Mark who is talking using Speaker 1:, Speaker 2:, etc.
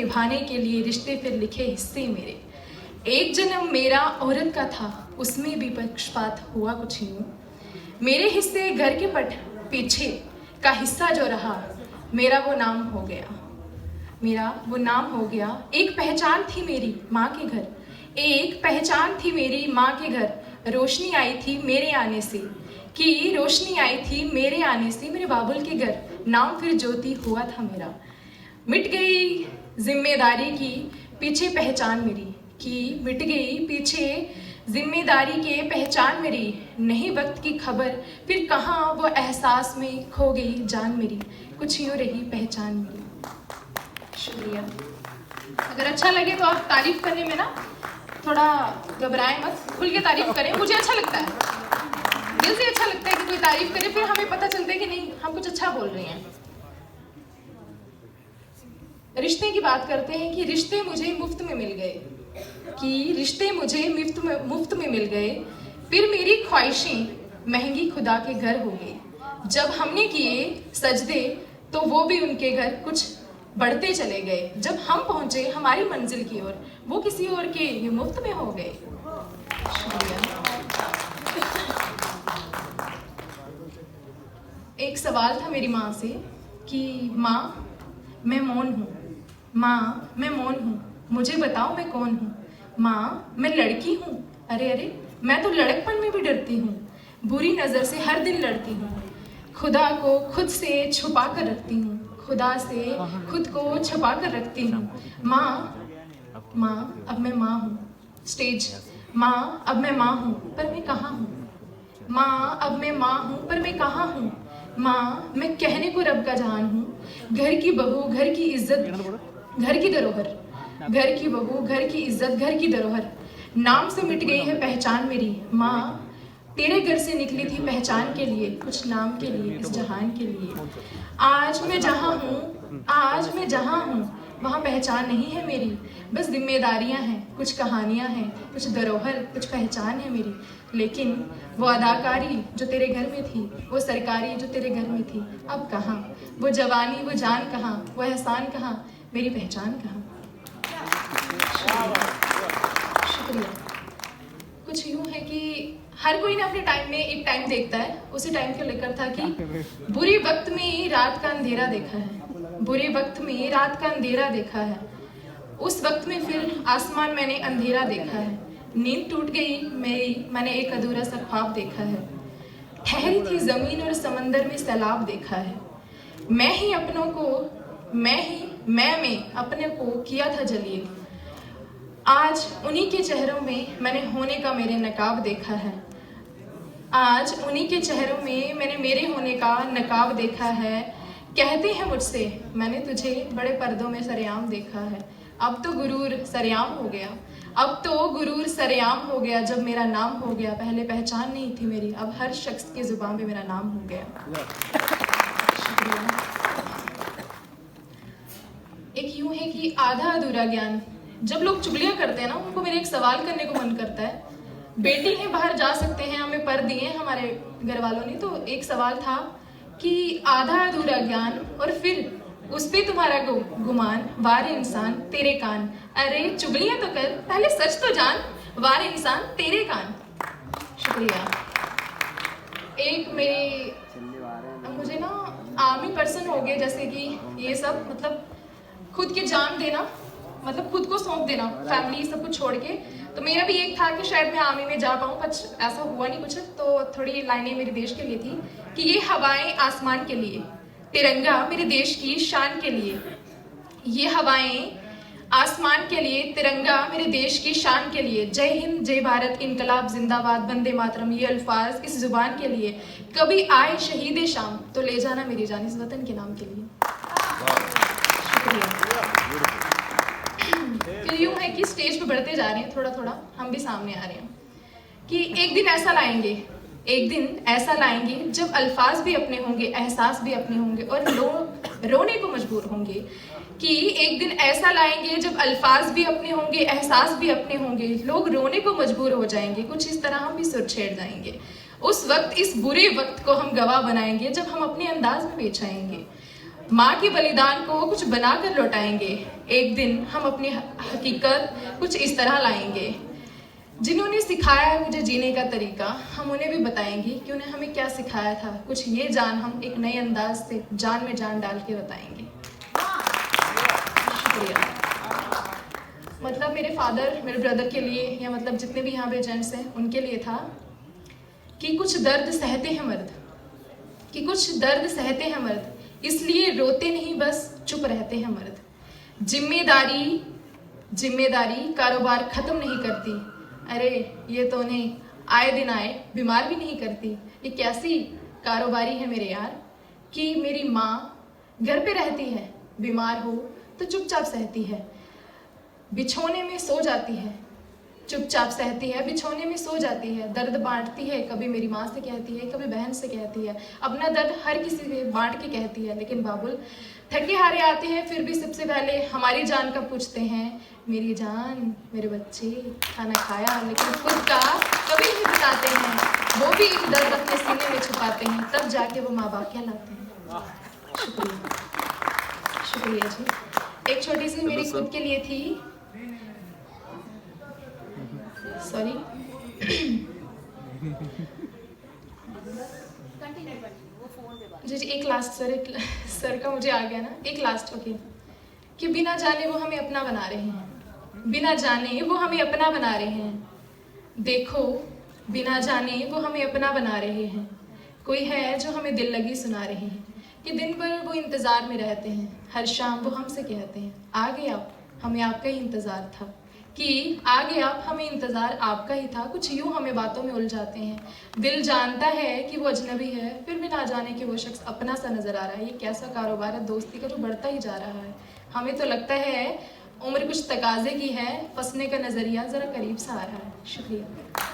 Speaker 1: निभाने के लिए रिश्ते फिर लिखे हिस्से मेरे। एक जन्म मेरा औरत का था, उसमें भी पक्षपात हुआ कुछ यूं। मेरे हिस्से घर के पीछे का हिस्सा जो रहा, मेरा वो नाम हो गया, मेरा वो नाम हो गया। एक पहचान थी मेरी माँ के घर, एक पहचान थी मेरी माँ के घर। रोशनी आई थी मेरे आने से, कि रोशनी आई थी मेरे आने से। मेरे बाबुल के घर नाम फिर ज्योति हुआ था मेरा। मिट गई जिम्मेदारी की पीछे पहचान मेरी, कि मिट गई पीछे जिम्मेदारी के पहचान मेरी। नहीं वक्त की खबर फिर कहाँ, वो एहसास में खो गई जान मेरी। कुछ यूँ रही पहचान मेरी। शुक्रिया। अगर अच्छा लगे तो आप तारीफ करने में ना थोड़ा घबराएं मत, खुल के तारीफ करें। मुझे अच्छा लगता है, दिल से अच्छा लगता है कि कोई तारीफ करे, फिर हमें पता चलता है कि नहीं हम कुछ अच्छा बोल रहे हैं। रिश्ते की बात करते हैं कि रिश्ते मुझे मुफ्त में मिल गए, कि रिश्ते मुझे मुफ्त में मिल गए। फिर मेरी ख्वाहिशें महंगी खुदा के घर हो गई। जब हमने किए सजदे तो वो भी उनके घर कुछ बढ़ते चले गए। जब हम पहुंचे हमारी मंजिल की ओर, वो किसी और के ये मुफ्त में हो गए। एक सवाल था मेरी माँ से कि माँ मैं मौन हूँ, माँ मैं मौन हूँ, मुझे बताओ मैं कौन हूँ। माँ मैं लड़की हूँ, अरे अरे मैं तो लड़कपन में भी डरती हूँ। बुरी नज़र से हर दिन लड़ती हूँ, खुदा को खुद से छुपा कर रखती हूँ, खुदा से खुद को छुपा कर रखती हूँ। माँ अब मैं माँ हूँ, स्टेज। माँ अब मैं माँ हूँ पर मैं कहाँ हूँ, माँ अब मैं माँ हूँ पर मैं कहाँ हूँ। माँ मैं कहने को रब का जान हूँ, घर की बहू घर की इज्जत घर की धरोहर, घर की बहू घर की इज्जत घर की धरोहर। नाम से मिट गई है पहचान मेरी। माँ तेरे घर से निकली थी पहचान के लिए, कुछ नाम के लिए, इस जहान के लिए। आज मैं जहाँ हूँ, आज मैं जहाँ हूँ वहाँ पहचान नहीं है मेरी, बस जिम्मेदारियाँ हैं, कुछ कहानियाँ हैं, कुछ धरोहर, कुछ पहचान है मेरी। लेकिन वो अदाकारी जो तेरे घर में थी, वो सरकारी जो तेरे घर में थी, अब कहाँ? वो जवानी वो जान कहाँ, वो एहसान कहाँ, मेरी पहचान कहाँ? शुक्रिया। कुछ यूँ है कि हर कोई ना अपने टाइम में एक टाइम देखता है, उसी टाइम को लेकर था कि बुरे वक्त में रात का अंधेरा देखा है, बुरे वक्त में रात का अंधेरा देखा है। उस वक्त में फिर आसमान मैंने अंधेरा देखा है। नींद टूट गई मेरी, मैंने एक अधूरा सा ख्वाब देखा है। ठहरी थी जमीन और समंदर में सैलाब देखा है। मैं ही अपनों को, मैं अपने को किया था जलील। आज उन्हीं के चेहरों में मैंने होने का मेरे नकाब देखा है। आज उन्हीं के चेहरों में मैंने मेरे होने का नकाब देखा है। कहते हैं मुझसे मैंने तुझे बड़े पर्दों में सरेआम देखा है। अब तो गुरूर सरेआम हो गया, अब तो गुरूर सरेआम हो गया। जब मेरा नाम हो गया, पहले पहचान नहीं थी मेरी, अब हर शख्स की जुबान पे मेरा नाम हो गया। शुक्रिया। एक यूं है कि आधा अधूरा ज्ञान। जब लोग चुगलियां करते हैं ना, उनको मेरे एक सवाल करने को मन करता है। बेटी है, बाहर जा सकते हैं, हमें पर दिए हमारे घर वालों ने, तो एक सवाल था कि आधा अधूरा ज्ञान और फिर उस पे तुम्हारा गुमान, वार इंसान तेरे कान। अरे चुगलियां तो कर, पहले सच तो जान, वार इंसान तेरे कान। शुक्रिया। एक मेरे मुझे ना आर्मी पर्सन हो गए, जैसे कि ये सब मतलब खुद की जान देना, मतलब खुद को सौंप देना, फैमिली सब कुछ छोड़ के। तो मेरा भी एक था कि शायद मैं आर्मी में जा पाऊँ, पर ऐसा हुआ नहीं कुछ। तो थोड़ी लाइनें मेरे देश के लिए थी कि ये हवाएं आसमान के लिए, तिरंगा मेरे देश की शान के लिए। ये हवाएं आसमान के लिए, तिरंगा मेरे देश की शान के लिए। जय हिंद, जय भारत, इनकलाब जिंदाबाद, वंदे मातरम, ये अल्फाज इस जुबान के लिए। कभी आए शहीद शाम तो ले जाना मेरी जान इस वतन के नाम के लिए। शुक्रिया। फिर यूं है कि स्टेज पे बढ़ते जा रहे हैं, थोड़ा थोड़ा हम भी सामने आ रहे हैं कि एक दिन ऐसा लाएंगे, एक दिन ऐसा लाएंगे जब अल्फाज भी अपने होंगे, एहसास भी अपने होंगे और लोग रोने को मजबूर होंगे। कि एक दिन ऐसा लाएंगे जब अल्फाज भी अपने होंगे, एहसास भी अपने होंगे, लोग रोने को मजबूर हो जाएंगे। कुछ इस तरह हम भी सुर छेड़ जाएंगे। उस वक्त, इस बुरे वक्त को हम गवाह बनाएंगे जब हम अपने अंदाज में पेश आएंगे। माँ के बलिदान को कुछ बनाकर लौटाएंगे। एक दिन हम अपनी हकीकत कुछ इस तरह लाएंगे। जिन्होंने सिखाया है मुझे जीने का तरीका, हम उन्हें भी बताएंगे कि उन्हें हमें क्या सिखाया था। कुछ ये जान हम एक नए अंदाज से जान में जान डाल के बताएंगे। शुक्रिया। मतलब मेरे फादर, मेरे ब्रदर के लिए, या मतलब जितने भी यहाँ पे जेंट्स हैं उनके लिए था कि कुछ दर्द सहते हैं मर्द, कि कुछ दर्द सहते हैं मर्द, इसलिए रोते नहीं बस चुप रहते हैं मर्द। जिम्मेदारी कारोबार खत्म नहीं करती, अरे ये तो उन्हें आए दिन आए बीमार भी नहीं करती। ये कैसी कारोबारी है मेरे यार कि मेरी माँ घर पे रहती है, बीमार हो तो चुपचाप सहती है, बिछोने में सो जाती है, चुपचाप सहती है, बिछोने में सो जाती है, दर्द बांटती है, कभी मेरी माँ से कहती है, कभी बहन से कहती है, अपना दर्द हर किसी से बांट के कहती है। लेकिन बाबुल थके हारे आते हैं, फिर भी सबसे पहले हमारी जान का पूछते हैं, मेरी जान, मेरे बच्चे खाना खाया, लेकिन खुद का कभी नहीं बताते हैं। वो भी एक दर्द अपने सीने में छुपाते हैं, तब जाके वो माँ बाप कहलाते हैं। शुक्रिया जी। एक छोटी सी मेरी खुद के लिए थी, सॉरी, जी एक लास्ट सर का मुझे आ गया ना, एक लास्ट ओके, कि बिना जाने वो हमें अपना बना रहे हैं, बिना जाने वो हमें अपना बना रहे हैं। देखो बिना जाने वो हमें अपना बना रहे हैं, कोई है जो हमें दिल लगी सुना रहे हैं, कि दिन भर वो इंतज़ार में रहते हैं, हर शाम वो हमसे कहते हैं, आ गए आप, हमें आपका ही इंतज़ार था, कि आगे आप, हमें इंतज़ार आपका ही था। कुछ यूँ हमें बातों में उलझाते हैं, दिल जानता है कि वो अजनबी है, फिर भी ना जाने कि वो शख्स अपना सा नज़र आ रहा है। ये कैसा कारोबार है दोस्ती का जो बढ़ता ही जा रहा है। हमें तो लगता है उम्र कुछ तकाजे की है, फंसने का नज़रिया ज़रा करीब सा आ रहा है। शुक्रिया।